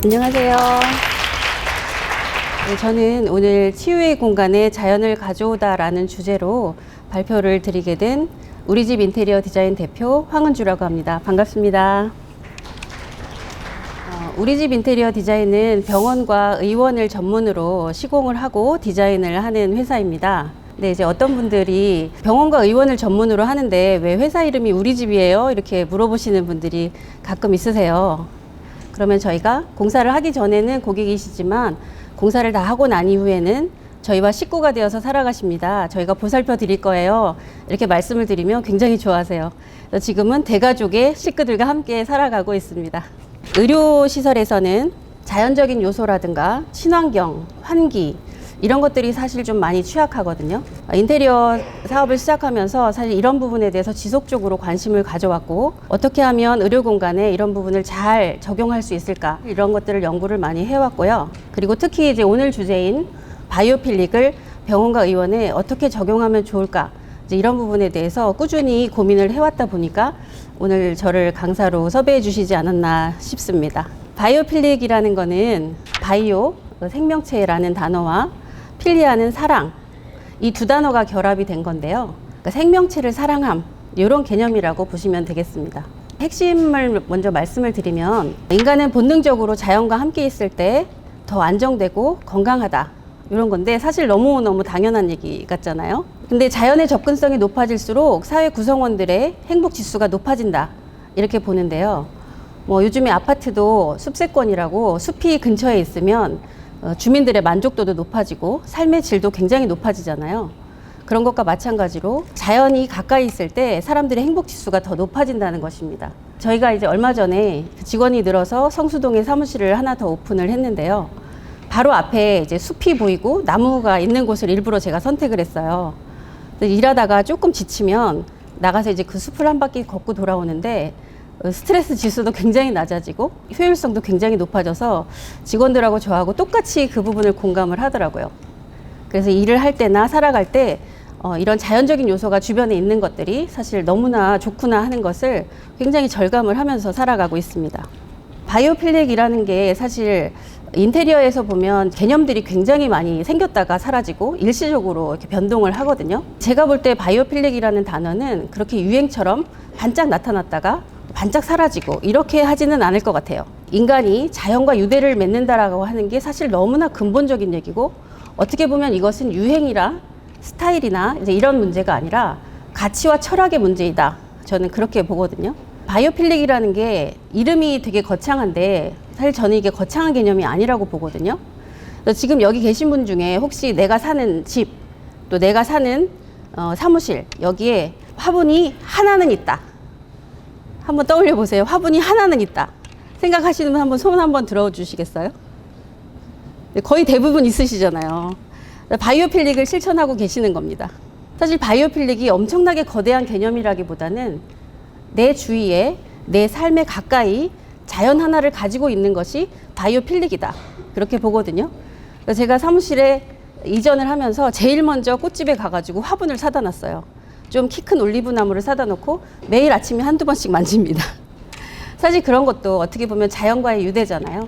안녕하세요. 네, 저는 오늘 치유의 공간에 자연을 가져오다라는 주제로 발표를 드리게 된 우리집 인테리어 디자인 대표 황은주라고 합니다. 반갑습니다. 우리집 인테리어 디자인은 병원과 의원을 전문으로 시공을 하고 디자인을 하는 회사입니다. 네, 이제 어떤 분들이 병원과 의원을 전문으로 하는데 왜 회사 이름이 우리집이에요? 이렇게 물어보시는 분들이 가끔 있으세요. 그러면 저희가 공사를 하기 전에는 고객이시지만 공사를 다 하고 난 이후에는 저희와 식구가 되어서 살아가십니다. 저희가 보살펴 드릴 거예요. 이렇게 말씀을 드리면 굉장히 좋아하세요. 지금은 대가족의 식구들과 함께 살아가고 있습니다. 의료시설에서는 자연적인 요소라든가 친환경, 환기 이런 것들이 사실 좀 많이 취약하거든요. 인테리어 사업을 시작하면서 사실 이런 부분에 대해서 지속적으로 관심을 가져왔고 어떻게 하면 의료 공간에 이런 부분을 잘 적용할 수 있을까 이런 것들을 연구를 많이 해왔고요. 그리고 특히 이제 오늘 주제인 바이오필릭을 병원과 의원에 어떻게 적용하면 좋을까 이제 이런 부분에 대해서 꾸준히 고민을 해왔다 보니까 오늘 저를 강사로 섭외해 주시지 않았나 싶습니다. 바이오필릭이라는 거는 바이오, 생명체라는 단어와 필리아는 사랑, 이 두 단어가 결합이 된 건데요. 그러니까 생명체를 사랑함, 이런 개념이라고 보시면 되겠습니다. 핵심을 먼저 말씀을 드리면 인간은 본능적으로 자연과 함께 있을 때 더 안정되고 건강하다 이런 건데 사실 너무너무 당연한 얘기 같잖아요. 근데 자연의 접근성이 높아질수록 사회 구성원들의 행복 지수가 높아진다 이렇게 보는데요. 뭐 요즘에 아파트도 숲세권이라고 숲이 근처에 있으면 주민들의 만족도도 높아지고 삶의 질도 굉장히 높아지잖아요. 그런 것과 마찬가지로 자연이 가까이 있을 때 사람들의 행복 지수가 더 높아진다는 것입니다. 저희가 이제 얼마 전에 직원이 늘어서 성수동에 사무실을 하나 더 오픈을 했는데요. 바로 앞에 이제 숲이 보이고 나무가 있는 곳을 일부러 제가 선택을 했어요. 일하다가 조금 지치면 나가서 이제 그 숲을 한 바퀴 걷고 돌아오는데 스트레스 지수도 굉장히 낮아지고 효율성도 굉장히 높아져서 직원들하고 저하고 똑같이 그 부분을 공감을 하더라고요. 그래서 일을 할 때나 살아갈 때 이런 자연적인 요소가 주변에 있는 것들이 사실 너무나 좋구나 하는 것을 굉장히 절감을 하면서 살아가고 있습니다. 바이오필릭이라는 게 사실 인테리어에서 보면 개념들이 굉장히 많이 생겼다가 사라지고 일시적으로 이렇게 변동을 하거든요. 제가 볼 때 바이오필릭이라는 단어는 그렇게 유행처럼 반짝 나타났다가 반짝 사라지고 이렇게 하지는 않을 것 같아요. 인간이 자연과 유대를 맺는다라고 하는 게 사실 너무나 근본적인 얘기고 어떻게 보면 이것은 유행이라 스타일이나 이제 이런 문제가 아니라 가치와 철학의 문제이다. 저는 그렇게 보거든요. 바이오필릭이라는 게 이름이 되게 거창한데 사실 저는 이게 거창한 개념이 아니라고 보거든요. 그래서 지금 여기 계신 분 중에 혹시 내가 사는 집, 또 내가 사는 사무실 여기에 화분이 하나는 있다. 한번 떠올려 보세요. 화분이 하나는 있다. 생각하시는 분 한번 손 한번 들어 주시겠어요? 거의 대부분 있으시잖아요. 바이오필릭을 실천하고 계시는 겁니다. 사실 바이오필릭이 엄청나게 거대한 개념이라기보다는 내 주위에 내 삶에 가까이 자연 하나를 가지고 있는 것이 바이오필릭이다. 그렇게 보거든요. 그래서 제가 사무실에 이전을 하면서 제일 먼저 꽃집에 가가지고 화분을 사다 놨어요. 좀 키 큰 올리브 나무를 사다 놓고 매일 아침에 한두 번씩 만집니다. 사실 그런 것도 어떻게 보면 자연과의 유대잖아요.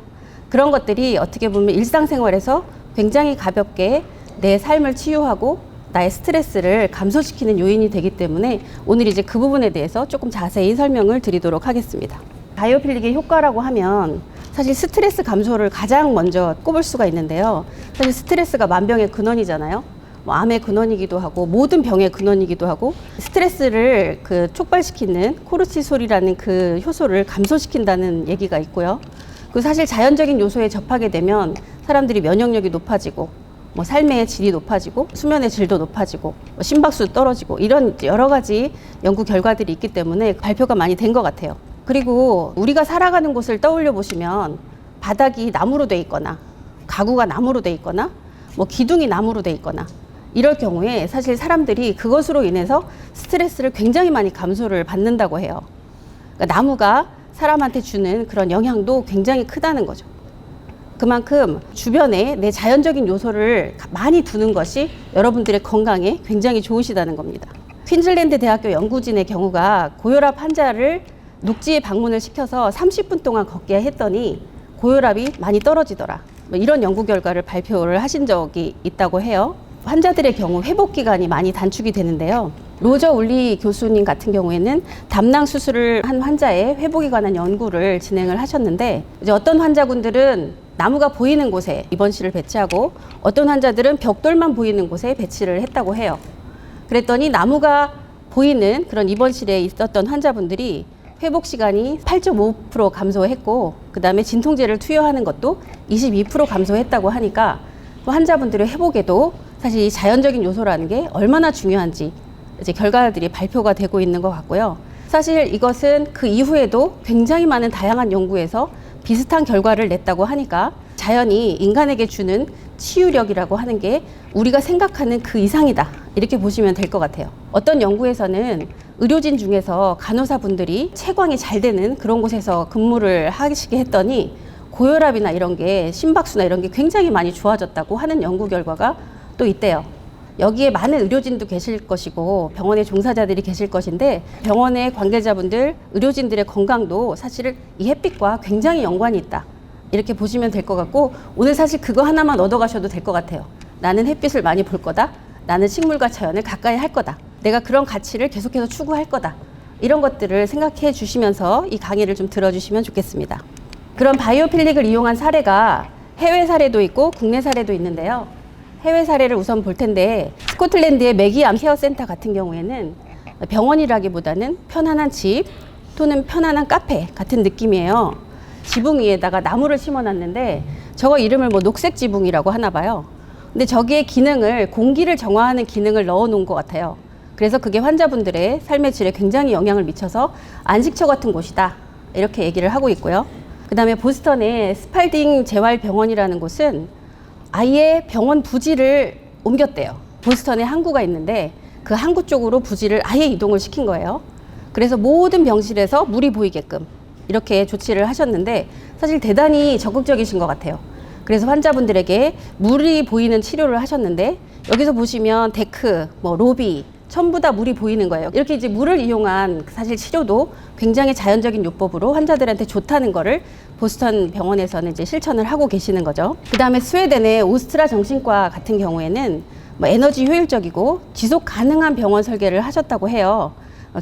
그런 것들이 어떻게 보면 일상생활에서 굉장히 가볍게 내 삶을 치유하고 나의 스트레스를 감소시키는 요인이 되기 때문에 오늘 이제 그 부분에 대해서 조금 자세히 설명을 드리도록 하겠습니다. 바이오필릭의 효과라고 하면 사실 스트레스 감소를 가장 먼저 꼽을 수가 있는데요. 사실 스트레스가 만병의 근원이잖아요. 뭐 암의 근원이기도 하고 모든 병의 근원이기도 하고 스트레스를 촉발시키는 코르티솔이라는 그 효소를 감소시킨다는 얘기가 있고요. 그리고 사실 자연적인 요소에 접하게 되면 사람들이 면역력이 높아지고 뭐 삶의 질이 높아지고 수면의 질도 높아지고 심박수 떨어지고 이런 여러 가지 연구 결과들이 있기 때문에 발표가 많이 된 것 같아요. 그리고 우리가 살아가는 곳을 떠올려 보시면 바닥이 나무로 돼 있거나 가구가 나무로 돼 있거나 뭐 기둥이 나무로 돼 있거나 이럴 경우에 사실 사람들이 그것으로 인해서 스트레스를 굉장히 많이 감소를 받는다고 해요. 그러니까 나무가 사람한테 주는 그런 영향도 굉장히 크다는 거죠. 그만큼 주변에 내 자연적인 요소를 많이 두는 것이 여러분들의 건강에 굉장히 좋으시다는 겁니다. 퀸즐랜드 대학교 연구진의 경우가 고혈압 환자를 녹지에 방문을 시켜서 30분 동안 걷게 했더니 고혈압이 많이 떨어지더라. 뭐 이런 연구 결과를 발표를 하신 적이 있다고 해요. 환자들의 경우 회복 기간이 많이 단축이 되는데요. 로저 울리 교수님 같은 경우에는 담낭 수술을 한 환자의 회복에 관한 연구를 진행을 하셨는데, 이제 어떤 환자분들은 나무가 보이는 곳에 입원실을 배치하고 어떤 환자들은 벽돌만 보이는 곳에 배치를 했다고 해요. 그랬더니 나무가 보이는 그런 입원실에 있었던 환자분들이 회복 시간이 8.5% 감소했고, 그 다음에 진통제를 투여하는 것도 22% 감소했다고 하니까 환자분들의 회복에도 사실 이 자연적인 요소라는 게 얼마나 중요한지 이제 결과들이 발표가 되고 있는 것 같고요. 사실 이것은 그 이후에도 굉장히 많은 다양한 연구에서 비슷한 결과를 냈다고 하니까 자연이 인간에게 주는 치유력이라고 하는 게 우리가 생각하는 그 이상이다, 이렇게 보시면 될 것 같아요. 어떤 연구에서는 의료진 중에서 간호사분들이 채광이 잘 되는 그런 곳에서 근무를 하시게 했더니 고혈압이나 이런 게, 심박수나 이런 게 굉장히 많이 좋아졌다고 하는 연구 결과가 또 있대요. 여기에 많은 의료진도 계실 것이고 병원의 종사자들이 계실 것인데, 병원의 관계자분들, 의료진들의 건강도 사실은 이 햇빛과 굉장히 연관이 있다, 이렇게 보시면 될 것 같고, 오늘 사실 그거 하나만 얻어가셔도 될 것 같아요. 나는 햇빛을 많이 볼 거다. 나는 식물과 자연을 가까이 할 거다. 내가 그런 가치를 계속해서 추구할 거다. 이런 것들을 생각해 주시면서 이 강의를 좀 들어주시면 좋겠습니다. 그런 바이오필릭을 이용한 사례가 해외 사례도 있고 국내 사례도 있는데요. 해외 사례를 우선 볼 텐데, 스코틀랜드의 매기암 케어센터 같은 경우에는 병원이라기보다는 편안한 집 또는 편안한 카페 같은 느낌이에요. 지붕 위에다가 나무를 심어놨는데 저거 이름을 뭐 녹색 지붕이라고 하나 봐요. 근데 저기에 기능을, 공기를 정화하는 기능을 넣어 놓은 것 같아요. 그래서 그게 환자분들의 삶의 질에 굉장히 영향을 미쳐서 안식처 같은 곳이다, 이렇게 얘기를 하고 있고요. 그 다음에 보스턴의 스팔딩 재활병원이라는 곳은 아예 병원 부지를 옮겼대요. 보스턴에 항구가 있는데 그 항구 쪽으로 부지를 아예 이동을 시킨 거예요. 그래서 모든 병실에서 물이 보이게끔 이렇게 조치를 하셨는데, 사실 대단히 적극적이신 것 같아요. 그래서 환자분들에게 물이 보이는 치료를 하셨는데, 여기서 보시면 데크, 뭐 로비 전부 다 물이 보이는 거예요. 이렇게 이제 물을 이용한 사실 치료도 굉장히 자연적인 요법으로 환자들한테 좋다는 거를 보스턴 병원에서는 이제 실천을 하고 계시는 거죠. 그 다음에 스웨덴의 오스트라 정신과 같은 경우에는 뭐 에너지 효율적이고 지속 가능한 병원 설계를 하셨다고 해요.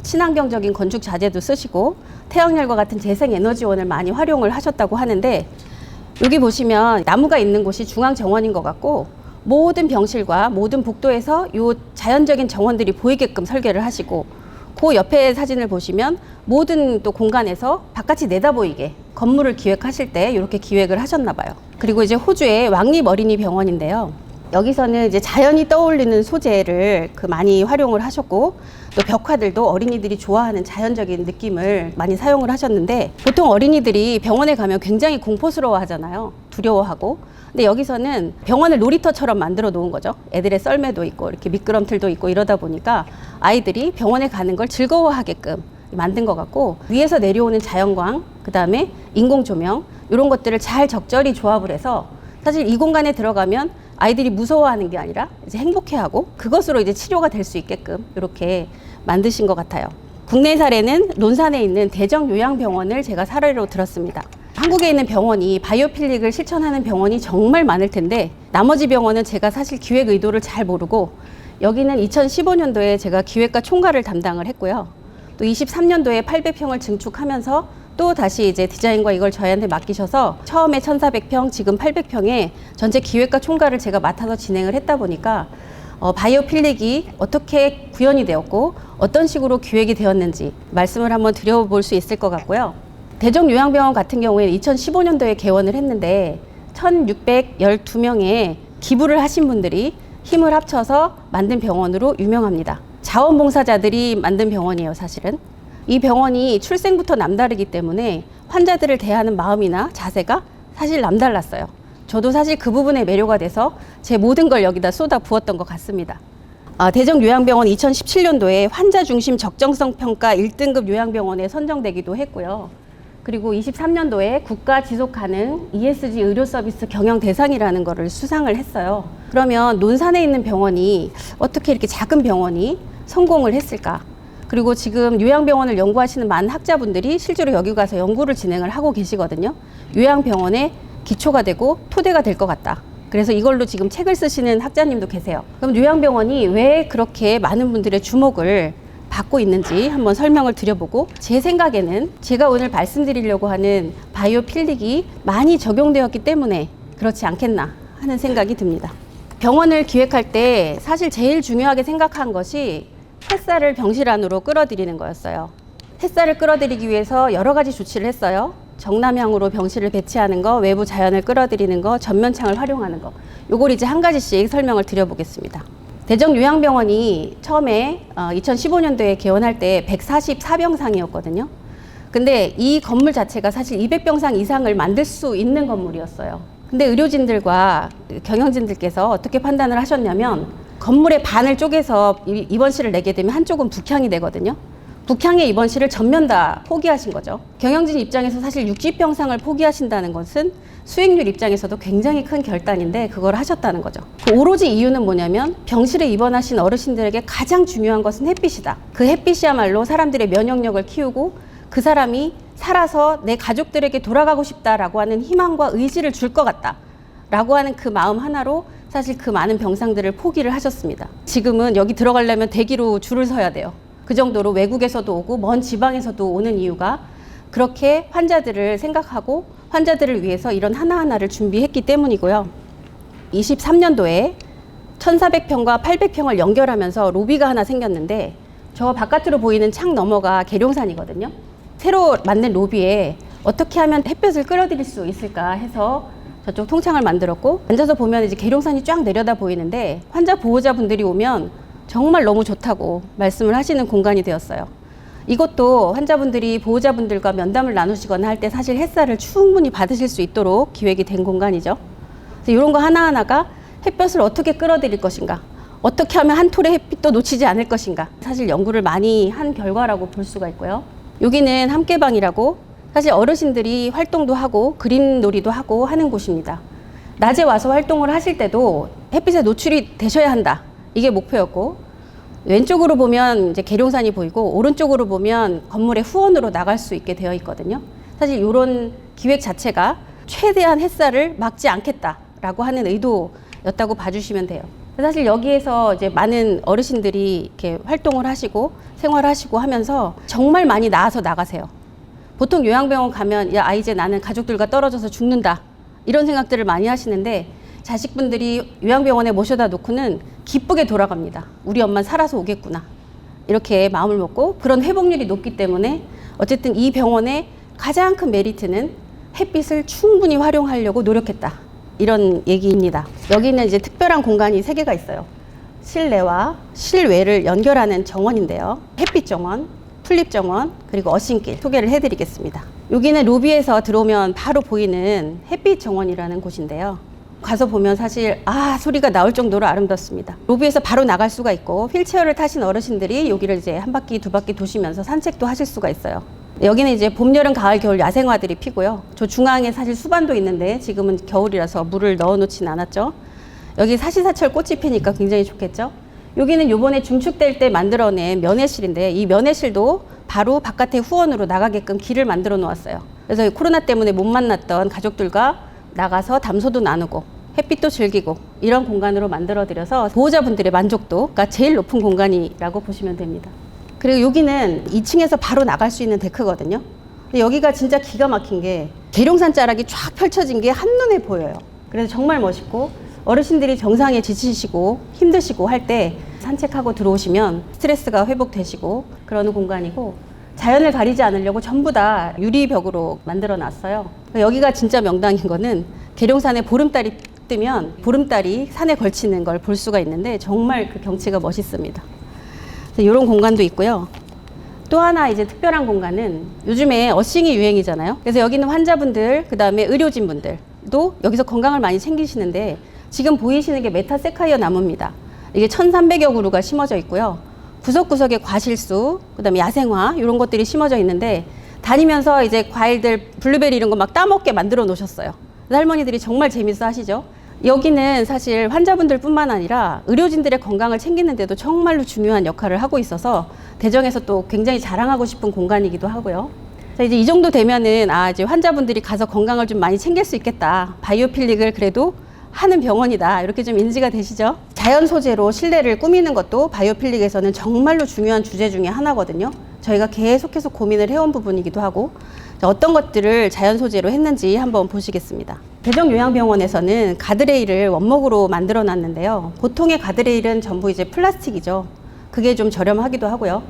친환경적인 건축 자재도 쓰시고 태양열과 같은 재생 에너지원을 많이 활용을 하셨다고 하는데, 여기 보시면 나무가 있는 곳이 중앙 정원인 것 같고, 모든 병실과 모든 복도에서 요 자연적인 정원들이 보이게끔 설계를 하시고, 그 옆에 사진을 보시면 모든 또 공간에서 바깥이 내다보이게 건물을 기획하실 때 이렇게 기획을 하셨나 봐요. 그리고 이제 호주의 왕립 어린이 병원인데요. 여기서는 이제 자연이 떠올리는 소재를 많이 활용을 하셨고, 또 벽화들도 어린이들이 좋아하는 자연적인 느낌을 많이 사용을 하셨는데, 보통 어린이들이 병원에 가면 굉장히 공포스러워 하잖아요. 두려워하고. 근데 여기서는 병원을 놀이터처럼 만들어 놓은 거죠. 애들의 썰매도 있고 이렇게 미끄럼틀도 있고 이러다 보니까 아이들이 병원에 가는 걸 즐거워하게끔 만든 것 같고, 위에서 내려오는 자연광, 그 다음에 인공 조명, 이런 것들을 잘 적절히 조합을 해서 사실 이 공간에 들어가면 아이들이 무서워하는 게 아니라 이제 행복해하고 그것으로 이제 치료가 될 수 있게끔 이렇게 만드신 것 같아요. 국내 사례는 논산에 있는 대정요양병원을 제가 사례로 들었습니다. 한국에 있는 병원이 바이오필릭을 실천하는 병원이 정말 많을 텐데, 나머지 병원은 제가 사실 기획 의도를 잘 모르고, 여기는 2015년도에 제가 기획과 총괄을 담당을 했고요. 또 23년도에 800평을 증축하면서 또 다시 이제 디자인과 이걸 저희한테 맡기셔서 처음에 1,400평, 지금 800평에 전체 기획과 총괄을 제가 맡아서 진행을 했다 보니까 바이오필릭이 어떻게 구현이 되었고 어떤 식으로 기획이 되었는지 말씀을 한번 드려볼 수 있을 것 같고요. 대정요양병원 같은 경우에는 2015년도에 개원을 했는데 1,612명의 기부를 하신 분들이 힘을 합쳐서 만든 병원으로 유명합니다. 자원봉사자들이 만든 병원이에요, 사실은. 이 병원이 출생부터 남다르기 때문에 환자들을 대하는 마음이나 자세가 사실 남달랐어요. 저도 사실 그 부분에 매료가 돼서 제 모든 걸 여기다 쏟아 부었던 것 같습니다. 대정요양병원 2017년도에 환자 중심 적정성 평가 1등급 요양병원에 선정되기도 했고요. 그리고 23년도에 국가 지속 가능 ESG 의료 서비스 경영 대상이라는 거를 수상을 했어요. 그러면 논산에 있는 병원이 어떻게 이렇게 작은 병원이 성공을 했을까? 그리고 지금 요양병원을 연구하시는 많은 학자분들이 실제로 여기 가서 연구를 진행을 하고 계시거든요. 요양병원의 기초가 되고 토대가 될 것 같다. 그래서 이걸로 지금 책을 쓰시는 학자님도 계세요. 그럼 요양병원이 왜 그렇게 많은 분들의 주목을 받고 있는지 한번 설명을 드려보고, 제 생각에는 제가 오늘 말씀드리려고 하는 바이오 필릭이 많이 적용되었기 때문에 그렇지 않겠나 하는 생각이 듭니다. 병원을 기획할 때 사실 제일 중요하게 생각한 것이 햇살을 병실 안으로 끌어들이는 거였어요. 햇살을 끌어들이기 위해서 여러 가지 조치를 했어요. 정남향으로 병실을 배치하는 거, 외부 자연을 끌어들이는 거, 전면창을 활용하는 거. 요걸 이제 한 가지씩 설명을 드려보겠습니다. 대정요양병원이 처음에 2015년도에 개원할 때 144병상이었거든요. 근데 이 건물 자체가 사실 200병상 이상을 만들 수 있는 건물이었어요. 근데 의료진들과 경영진들께서 어떻게 판단을 하셨냐면, 건물의 반을 쪼개서 입원실을 내게 되면 한쪽은 북향이 되거든요. 북향의 입원실을 전면 다 포기하신 거죠. 경영진 입장에서 사실 60병상을 포기하신다는 것은 수익률 입장에서도 굉장히 큰 결단인데 그걸 하셨다는 거죠. 오로지 이유는 뭐냐면, 병실에 입원하신 어르신들에게 가장 중요한 것은 햇빛이다. 그 햇빛이야말로 사람들의 면역력을 키우고 그 사람이 살아서 내 가족들에게 돌아가고 싶다라고 하는 희망과 의지를 줄 것 같다 라고 하는 그 마음 하나로 사실 그 많은 병상들을 포기를 하셨습니다. 지금은 여기 들어가려면 대기로 줄을 서야 돼요. 그 정도로 외국에서도 오고 먼 지방에서도 오는 이유가, 그렇게 환자들을 생각하고 환자들을 위해서 이런 하나하나를 준비했기 때문이고요. 23년도에 1400평과 800평을 연결하면서 로비가 하나 생겼는데, 저 바깥으로 보이는 창 너머가 계룡산이거든요. 새로 만든 로비에 어떻게 하면 햇볕을 끌어들일 수 있을까 해서 저쪽 통창을 만들었고, 앉아서 보면 이제 계룡산이 쫙 내려다 보이는데, 환자 보호자분들이 오면 정말 너무 좋다고 말씀을 하시는 공간이 되었어요. 이것도 환자분들이 보호자분들과 면담을 나누시거나 할 때 사실 햇살을 충분히 받으실 수 있도록 기획이 된 공간이죠. 그래서 이런 거 하나하나가 햇볕을 어떻게 끌어들일 것인가, 어떻게 하면 한 톨의 햇빛도 놓치지 않을 것인가, 사실 연구를 많이 한 결과라고 볼 수가 있고요. 여기는 함께방이라고 사실 어르신들이 활동도 하고 그림놀이도 하고 하는 곳입니다. 낮에 와서 활동을 하실 때도 햇빛에 노출이 되셔야 한다, 이게 목표였고, 왼쪽으로 보면 이제 계룡산이 보이고 오른쪽으로 보면 건물의 후원으로 나갈 수 있게 되어 있거든요. 사실 이런 기획 자체가 최대한 햇살을 막지 않겠다라고 하는 의도였다고 봐주시면 돼요. 사실 여기에서 이제 많은 어르신들이 이렇게 활동을 하시고 생활하시고 하면서 정말 많이 나아서 나가세요. 보통 요양병원 가면 야, 이제 나는 가족들과 떨어져서 죽는다, 이런 생각들을 많이 하시는데, 자식분들이 요양병원에 모셔다 놓고는 기쁘게 돌아갑니다. 우리 엄마 살아서 오겠구나, 이렇게 마음을 먹고, 그런 회복률이 높기 때문에 어쨌든 이 병원의 가장 큰 메리트는 햇빛을 충분히 활용하려고 노력했다, 이런 얘기입니다. 여기는 이제 특별한 공간이 3개가 있어요. 실내와 실외를 연결하는 정원인데요. 햇빛 정원, 풀립 정원, 그리고 어신길 소개를 해드리겠습니다. 여기는 로비에서 들어오면 바로 보이는 햇빛 정원이라는 곳인데요. 가서 보면 사실 소리가 나올 정도로 아름답습니다. 로비에서 바로 나갈 수가 있고, 휠체어를 타신 어르신들이 여기를 이제 한 바퀴 두 바퀴 도시면서 산책도 하실 수가 있어요. 여기는 이제 봄, 여름, 가을, 겨울 야생화들이 피고요. 저 중앙에 사실 수반도 있는데 지금은 겨울이라서 물을 넣어 놓진 않았죠. 여기 사시사철 꽃이 피니까 굉장히 좋겠죠. 여기는 요번에 중축될 때 만들어낸 면회실인데, 이 면회실도 바로 바깥에 후원으로 나가게끔 길을 만들어 놓았어요. 그래서 코로나 때문에 못 만났던 가족들과 나가서 담소도 나누고 햇빛도 즐기고 이런 공간으로 만들어 드려서 보호자분들의 만족도가 제일 높은 공간이라고 보시면 됩니다. 그리고 여기는 2층에서 바로 나갈 수 있는 데크거든요. 근데 여기가 진짜 기가 막힌 게, 계룡산 자락이 쫙 펼쳐진 게 한눈에 보여요. 그래서 정말 멋있고, 어르신들이 정상에 지치시고 힘드시고 할 때 산책하고 들어오시면 스트레스가 회복되시고 그러는 공간이고, 자연을 가리지 않으려고 전부 다 유리벽으로 만들어 놨어요. 여기가 진짜 명당인 거는, 계룡산에 보름달이 뜨면 보름달이 산에 걸치는 걸 볼 수가 있는데 정말 그 경치가 멋있습니다. 이런 공간도 있고요. 또 하나 이제 특별한 공간은, 요즘에 어싱이 유행이잖아요. 그래서 여기는 환자분들, 그 다음에 의료진분들도 여기서 건강을 많이 챙기시는데, 지금 보이시는 게 메타세카이어 나무입니다. 이게 1300여 그루가 심어져 있고요. 구석구석에 과실수, 그 다음에 야생화, 이런 것들이 심어져 있는데, 다니면서 이제 과일들, 블루베리 이런 거 막 따먹게 만들어 놓으셨어요. 할머니들이 정말 재밌어 하시죠. 여기는 사실 환자분들 뿐만 아니라 의료진들의 건강을 챙기는데도 정말로 중요한 역할을 하고 있어서 대정에서 또 굉장히 자랑하고 싶은 공간이기도 하고요. 자, 이제 이 정도 되면은 이제 환자분들이 가서 건강을 좀 많이 챙길 수 있겠다. 바이오필릭을 그래도 하는 병원이다. 이렇게 좀 인지가 되시죠? 자연 소재로 실내를 꾸미는 것도 바이오필릭에서는 정말로 중요한 주제 중에 하나거든요. 저희가 계속해서 고민을 해온 부분이기도 하고, 자, 어떤 것들을 자연 소재로 했는지 한번 보시겠습니다. 대정요양병원에서는 가드레일을 원목으로 만들어 놨는데요. 보통의 가드레일은 전부 이제 플라스틱이죠. 그게 좀 저렴하기도 하고요.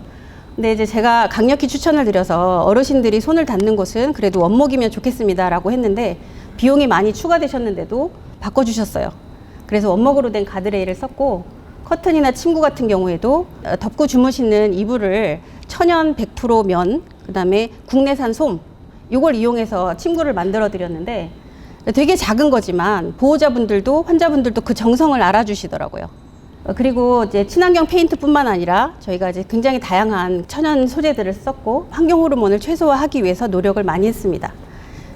근데 이제 제가 강력히 추천을 드려서 어르신들이 손을 닿는 곳은 그래도 원목이면 좋겠습니다라고 했는데 비용이 많이 추가되셨는데도 바꿔주셨어요. 그래서 원목으로 된 가드레일을 썼고, 커튼이나 침구 같은 경우에도 덮고 주무시는 이불을 천연 100% 면, 그 다음에 국내산 솜, 이걸 이용해서 침구를 만들어 드렸는데 되게 작은 거지만 보호자분들도 환자분들도 그 정성을 알아주시더라고요. 그리고 이제 친환경 페인트뿐만 아니라 저희가 이제 굉장히 다양한 천연 소재들을 썼고 환경 호르몬을 최소화하기 위해서 노력을 많이 했습니다.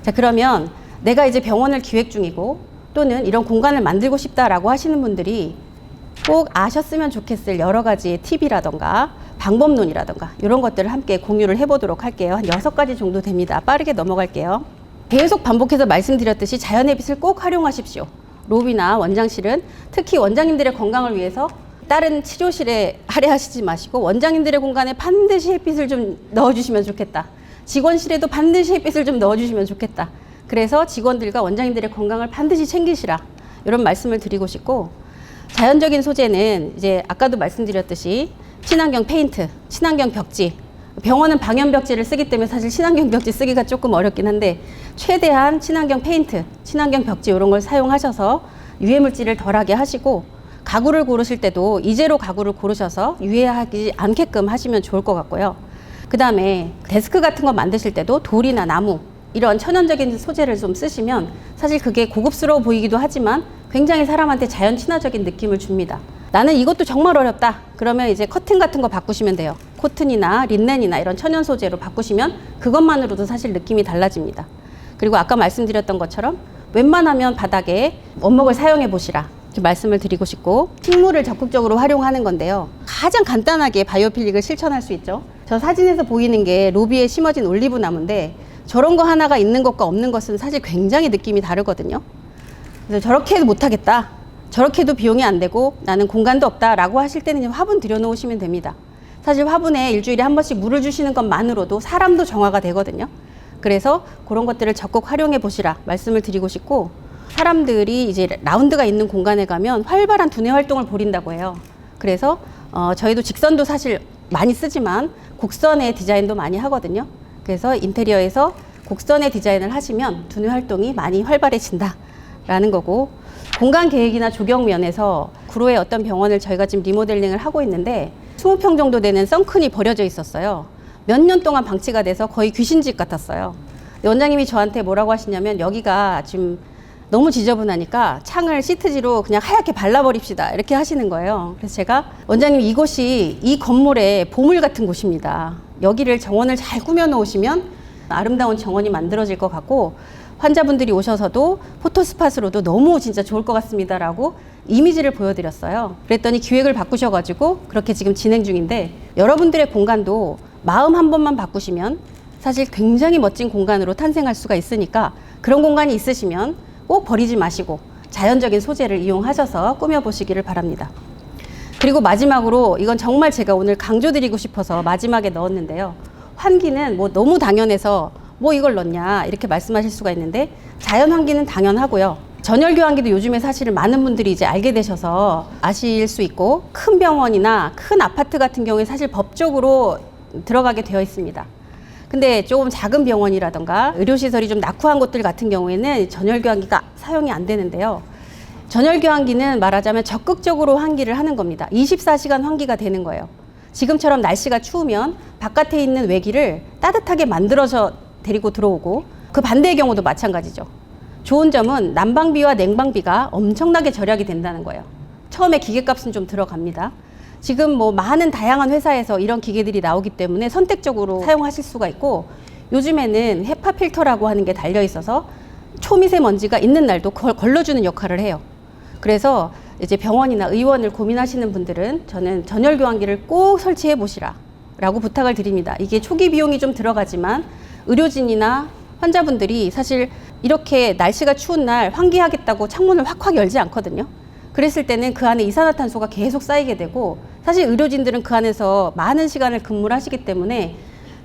자, 그러면 내가 이제 병원을 기획 중이고 또는 이런 공간을 만들고 싶다라고 하시는 분들이 꼭 아셨으면 좋겠을 여러 가지 팁이라던가 방법론이라던가 이런 것들을 함께 공유를 해보도록 할게요. 한 6가지 정도 됩니다. 빠르게 넘어갈게요. 계속 반복해서 말씀드렸듯이 자연의 빛을 꼭 활용하십시오. 로비나 원장실은 특히 원장님들의 건강을 위해서 다른 치료실에 할애하시지 마시고 원장님들의 공간에 반드시 햇빛을 좀 넣어주시면 좋겠다. 직원실에도 반드시 햇빛을 좀 넣어주시면 좋겠다. 그래서 직원들과 원장님들의 건강을 반드시 챙기시라. 이런 말씀을 드리고 싶고, 자연적인 소재는 이제 아까도 말씀드렸듯이 친환경 페인트, 친환경 벽지, 병원은 방염 벽지를 쓰기 때문에 사실 친환경 벽지 쓰기가 조금 어렵긴 한데 최대한 친환경 페인트, 친환경 벽지 이런 걸 사용하셔서 유해 물질을 덜하게 하시고, 가구를 고르실 때도 이재로 가구를 고르셔서 유해하지 않게끔 하시면 좋을 것 같고요. 그 다음에 데스크 같은 거 만드실 때도 돌이나 나무 이런 천연적인 소재를 좀 쓰시면 사실 그게 고급스러워 보이기도 하지만 굉장히 사람한테 자연 친화적인 느낌을 줍니다. 나는 이것도 정말 어렵다. 그러면 이제 커튼 같은 거 바꾸시면 돼요. 코튼이나 린넨이나 이런 천연 소재로 바꾸시면 그것만으로도 사실 느낌이 달라집니다. 그리고 아까 말씀드렸던 것처럼 웬만하면 바닥에 원목을 사용해 보시라. 이렇게 말씀을 드리고 싶고, 식물을 적극적으로 활용하는 건데요. 가장 간단하게 바이오필릭을 실천할 수 있죠. 저 사진에서 보이는 게 로비에 심어진 올리브 나무인데 저런 거 하나가 있는 것과 없는 것은 사실 굉장히 느낌이 다르거든요. 그래서 저렇게 해도 못하겠다, 저렇게 해도 비용이 안 되고 나는 공간도 없다 라고 하실 때는 화분 들여놓으시면 됩니다. 사실 화분에 일주일에 한 번씩 물을 주시는 것만으로도 사람도 정화가 되거든요. 그래서 그런 것들을 적극 활용해 보시라 말씀을 드리고 싶고, 사람들이 이제 라운드가 있는 공간에 가면 활발한 두뇌 활동을 벌인다고 해요. 그래서 저희도 직선도 사실 많이 쓰지만 곡선의 디자인도 많이 하거든요. 그래서 인테리어에서 곡선의 디자인을 하시면 두뇌 활동이 많이 활발해진다 라는 거고, 공간 계획이나 조경 면에서 구로의 어떤 병원을 저희가 지금 리모델링을 하고 있는데 20평 정도 되는 썬큰이 버려져 있었어요. 몇 년 동안 방치가 돼서 거의 귀신집 같았어요. 원장님이 저한테 뭐라고 하시냐면 여기가 지금 너무 지저분하니까 창을 시트지로 그냥 하얗게 발라버립시다 이렇게 하시는 거예요. 그래서 제가 원장님 이곳이 이 건물의 보물 같은 곳입니다. 여기를 정원을 잘 꾸며 놓으시면 아름다운 정원이 만들어질 것 같고 환자분들이 오셔서도 포토스팟으로도 너무 진짜 좋을 것 같습니다 라고 이미지를 보여드렸어요. 그랬더니 기획을 바꾸셔가지고 그렇게 지금 진행 중인데, 여러분들의 공간도 마음 한 번만 바꾸시면 사실 굉장히 멋진 공간으로 탄생할 수가 있으니까 그런 공간이 있으시면 꼭 버리지 마시고 자연적인 소재를 이용하셔서 꾸며보시기를 바랍니다. 그리고 마지막으로 이건 정말 제가 오늘 강조드리고 싶어서 마지막에 넣었는데요. 환기는 뭐 너무 당연해서 뭐 이걸 넣냐 이렇게 말씀하실 수가 있는데, 자연 환기는 당연하고요. 전열 교환기도 요즘에 사실은 많은 분들이 이제 알게 되셔서 아실 수 있고, 큰 병원이나 큰 아파트 같은 경우에 사실 법적으로 들어가게 되어 있습니다. 근데 조금 작은 병원이라던가 의료시설이 좀 낙후한 곳들 같은 경우에는 전열 교환기가 사용이 안 되는데요. 전열 교환기는 말하자면 적극적으로 환기를 하는 겁니다. 24시간 환기가 되는 거예요. 지금처럼 날씨가 추우면 바깥에 있는 외기를 따뜻하게 만들어서 데리고 들어오고, 그 반대의 경우도 마찬가지죠. 좋은 점은 난방비와 냉방비가 엄청나게 절약이 된다는 거예요. 처음에 기계값은 좀 들어갑니다. 지금 뭐 많은 다양한 회사에서 이런 기계들이 나오기 때문에 선택적으로 사용하실 수가 있고, 요즘에는 헤파 필터라고 하는 게 달려 있어서 초미세먼지가 있는 날도 그걸 걸러주는 역할을 해요. 그래서 이제 병원이나 의원을 고민하시는 분들은 저는 전열 교환기를 꼭 설치해 보시라 라고 부탁을 드립니다. 이게 초기 비용이 좀 들어가지만 의료진이나 환자분들이 사실 이렇게 날씨가 추운 날 환기하겠다고 창문을 확확 열지 않거든요. 그랬을 때는 그 안에 이산화탄소가 계속 쌓이게 되고, 사실 의료진들은 그 안에서 많은 시간을 근무를 하시기 때문에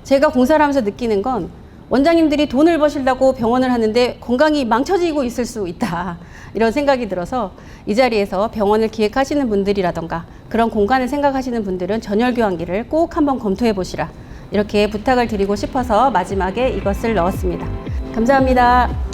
제가 공사를 하면서 느끼는 건 원장님들이 돈을 버시려고 병원을 하는데 건강이 망쳐지고 있을 수 있다, 이런 생각이 들어서 이 자리에서 병원을 기획하시는 분들이라던가 그런 공간을 생각하시는 분들은 전열 교환기를 꼭 한번 검토해 보시라, 이렇게 부탁을 드리고 싶어서 마지막에 이것을 넣었습니다. 감사합니다.